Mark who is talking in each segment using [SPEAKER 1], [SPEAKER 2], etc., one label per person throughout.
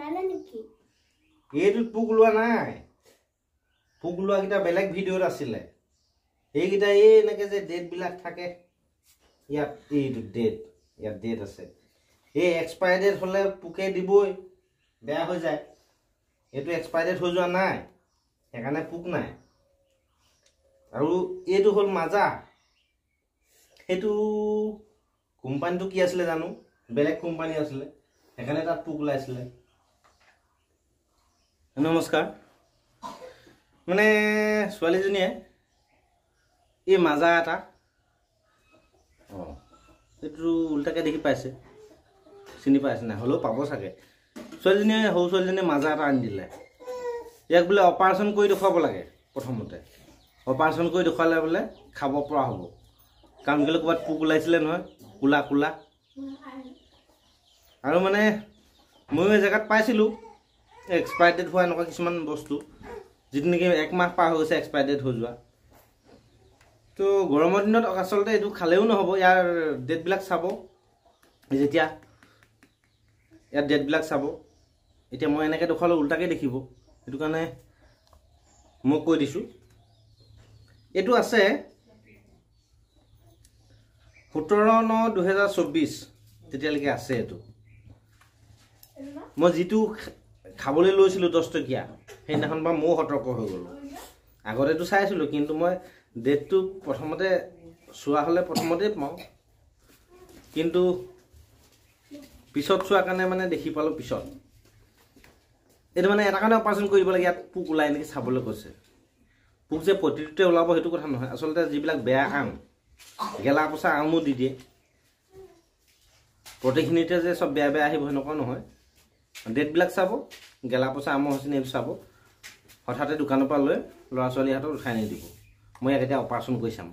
[SPEAKER 1] ওলালে নেকি?
[SPEAKER 2] এইটোত পোক ওলোৱা নাই। পোক ওলোৱাকেইটা বেলেগ ভিডিঅ'ত আছিলে। এইকেইটা এনেকৈ যে ডেটবিলাক থাকে, ইয়াত এইটো ডেট, ইয়াত ডেট আছে। এই এক্সপায়াৰ ডেট হ'লে পোকে দিবই, বেয়া হৈ যায়। এইটো এক্সপায়াৰ ডেট হৈ যোৱা নাই, সেইকাৰণে পোক নাই। আৰু এইটো হ'ল মাজা। সেইটো কোম্পানীটো কি আছিলে জানো, বেলেগ কোম্পানী আছিলে, সেইকাৰণে তাত পোক ওলাইছিলে। নমস্কাৰ। মানে ছোৱালীজনীয়ে এই মাজা এটা এইটো উল্টাকৈ দেখি পাইছে, চিনি পাইছে নাই, হ'লেও পাব চাগে। ছোৱালীজনীয়ে, সৰু ছোৱালীজনীয়ে মাজা এটা আনি দিলে। ইয়াক বোলে অপাৰেশ্যন কৰি দেখুৱাব লাগে। প্ৰথমতে অপাৰেশ্যন কৰি দেখুৱালে বোলে খাব পৰা হ'ব। কাৰণ কেলৈ ক'ৰবাত পোক ওলাইছিলে নহয়, কোলা কোলা। আৰু মানে ময়ো এই জেগাত পাইছিলোঁ এক্সপায়াৰ ডেট হোৱা এনেকুৱা কিছুমান বস্তু, যিটো নেকি 1 মাহ পাৰ হৈ গৈছে এক্সপায়াৰ ডেট হৈ যোৱা। তো গৰমৰ দিনত আচলতে এইটো খালেও নহ'ব। ইয়াৰ ডেটবিলাক চাব, যেতিয়া ইয়াত ডেটবিলাক চাব। এতিয়া মই এনেকৈ দেখুৱালে উল্টাকৈ দেখিব, সেইটো কাৰণে মই কৈ দিছোঁ। এইটো আছে 17/9/2024, তেতিয়ালৈকে আছে এইটো। মই যিটো খাবলৈ লৈছিলোঁ 10 টকীয়া, সেইদিনাখন পৰা ময়ো সতৰ্ক হৈ গ'লোঁ। আগতেতো চাইছিলোঁ, কিন্তু মই ডেটটো প্ৰথমতে চোৱা হ'লে প্ৰথমতেই পাওঁ, কিন্তু পিছত চোৱাৰ কাৰণে মানে দেখি পালোঁ পিছত। এইটো মানে এটা কাৰণে অপাৰেশ্যন কৰি দিব লাগে, ইয়াত পোক ওলাই নেকি চাবলৈ কৈছে। পোক যে প্ৰতিটোতে ওলাব সেইটো কথা নহয়, আচলতে যিবিলাক বেয়া আম, গেলা পচা আমো দি দিয়ে। প্ৰতিখিনিতে যে চব বেয়া বেয়া আহিব সেনেকুৱা নহয়। ডেটবিলাক চাব, গেলা পচা আমৰ হৈছে এইটো চাব। হঠাতে দোকানৰ পৰা লৈ ল'ৰা ছোৱালীৰ হাতত উঠাই নিদিব। মই ইয়াক এতিয়া অপাৰেশ্যন কৰি চাম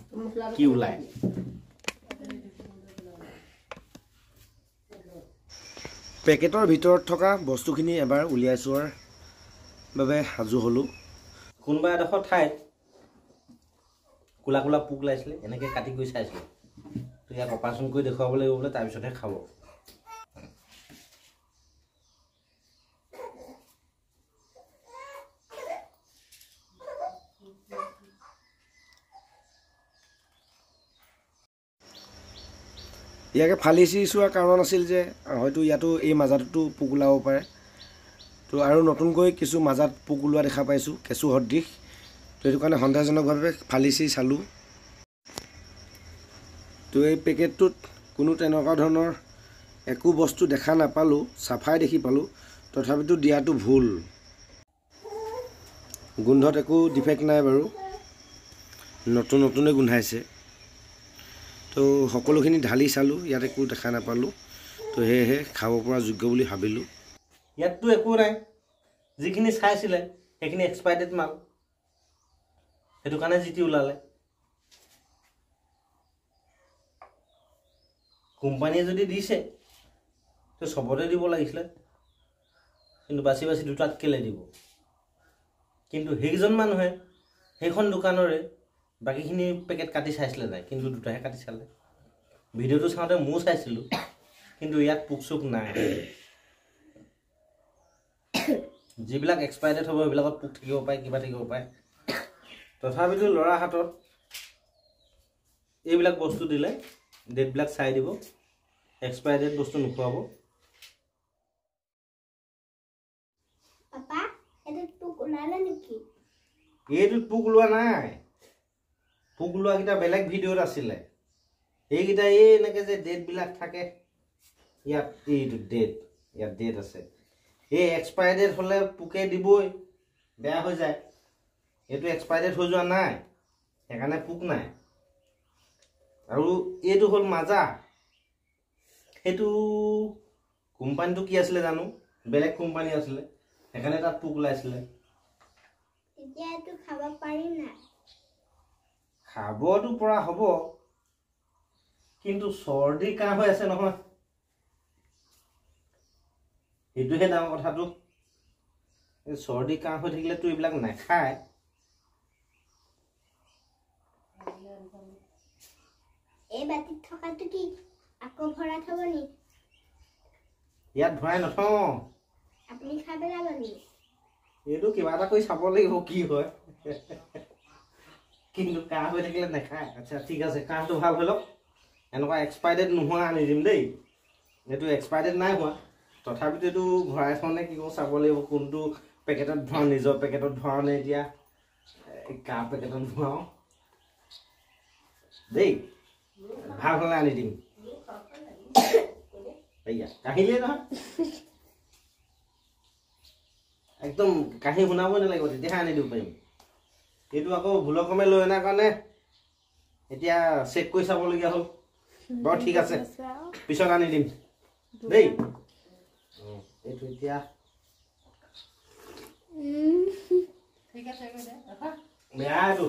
[SPEAKER 2] কি ওলায়। পেকেটৰ ভিতৰত থকা বস্তুখিনি এবাৰ উলিয়াই চোৱাৰ বাবে সাজু হ'লোঁ। কোনোবা এডোখৰ ঠাইত কোলা কোলা পোক ওলাইছিলে, এনেকৈ কাটি কৰি চাইছিলোঁ। তো ইয়াক অপাৰেশ্যন কৰি দেখুৱাব লাগিব বোলে, তাৰপিছতহে খাব। ইয়াকে ফালি চিৰি চোৱাৰ কাৰণ আছিল যে হয়তো ইয়াতো এই মাজাটোতো পোক ওলাব পাৰে। তো আৰু নতুনকৈ কিছু মাজাত পোক ওলোৱা দেখা পাইছোঁ, কেঁচু সদৃশ। তো সেইটো কাৰণে সন্দেহজনকভাৱে ফালি চিৰি চালোঁ। তো এই পেকেটটোত কোনো তেনেকুৱা ধৰণৰ একো বস্তু দেখা নাপালোঁ, চাফাই দেখি পালোঁ। তথাপিতো দিয়াটো ভুল। গোন্ধত একো ডিফেক্ট নাই বাৰু, নতুন নতুনে গোন্ধাইছে। তো সকলোখিনি ঢালি চালোঁ, ইয়াত একো দেখা নাপালোঁ। তো সেয়েহে খাব পৰা যোগ্য বুলি ভাবিলোঁ। ইয়াততো একো নাই, যিখিনি চাইছিলে সেইখিনি এক্সপায়াৰ ডেট মাল, সেইটো কাৰণে যি টি ওলালে। কোম্পানীয়ে যদি দিছে তো চবতে দিব লাগিছিলে, কিন্তু বাছি বাছি দুটাত কেলৈ দিব। কিন্তু সেইজন মানুহে সেইখন দোকানৰে বাকীখিনি পেকেট কাটি চাইছিলে নাই, কিন্তু দুটাহে কাটি চালে। ভিডিঅ'টো চাওঁতে ময়ো চাইছিলোঁ, কিন্তু ইয়াত পোক চোক নাই। যিবিলাক এক্সপায়াৰ ডেট হ'ব সেইবিলাকত পোক থাকিব পাৰে, কিবা থাকিব পাৰে। তথাপিতো ল'ৰা হাতত এইবিলাক বস্তু দিলে ডেটবিলাক চাই দিব, এক্সপায়াৰ ডেট বস্তু নোখোৱাব।
[SPEAKER 1] পাপা, এইটোত পোক ওলালে নেকি?
[SPEAKER 2] এইটোত পোক ওলোৱা নাই। পোক ওলোৱাকেইটা বেলেগ ভিডিঅ'ত আছিলে। এইকেইটা এনেকৈ যে ডেটবিলাক থাকে, ইয়াত এইটো ডেট, ইয়াত ডেট আছে। এই এক্সপায়াৰ ডেট হ'লে পোকে দিবই, বেয়া হৈ যায়। এইটো এক্সপায়াৰ ডেট হৈ যোৱা নাই, সেইকাৰণে পোক নাই। আৰু এইটো হ'ল মাজা। সেইটো কোম্পানীটো কি আছিলে জানো, বেলেগ কোম্পানী আছিলে, সেইকাৰণে তাত পোক ওলাইছিলে।
[SPEAKER 1] এতিয়া এইটো খাব পাৰিম নাই?
[SPEAKER 2] খাবতো পৰা হ'ব, কিন্তু চৰ্দি কাহ হৈ আছে নহয়, সেইটোহে ডাঙৰ কথাটো। চৰ্দি কাহ হৈ থাকিলেতো এইবিলাক নাখায়।
[SPEAKER 1] এই বাটিত থকাটো কি আকৌ ভৰাই থব নি?
[SPEAKER 2] ইয়াত ভৰাই নথওঁ,
[SPEAKER 1] আপুনি খাই পেলাব নি
[SPEAKER 2] এইটো কিবা এটা কৰি চাব লাগিব কি হয় কিন্তু কাহ হৈ থাকিলে নাখায় আচ্ছা ঠিক আছে কাহটো ভাল হৈ লওক এনেকুৱা এক্সপায়াৰ্ড নোহোৱা আনি দিম দেই এইটো এক্সপায়াৰ্ড নাই হোৱা তথাপিতো এইটো ভৰাই থওঁনে কি কৰো চাব লাগিব কোনটো পেকেটত ভৰাওঁ নিজৰ পেকেটত ভৰাওঁ নে এতিয়া কাহ পেকেটত ভৰাওঁ দেই ভাল হ'লে আনি দিম এয়া কাহিলেই নহয় একদম কাহি শুনাবই নালাগিব তেতিয়াহে আনি দিব পাৰিম এইটো আকৌ ভুলক্ৰমে লৈ অনাৰ কাৰণে এতিয়া চেক কৰি চাবলগীয়া হ'ল বাৰু ঠিক আছে পিছত আনি দিম দেই এইটো এতিয়া ঠিক আছে বেয়া এইটো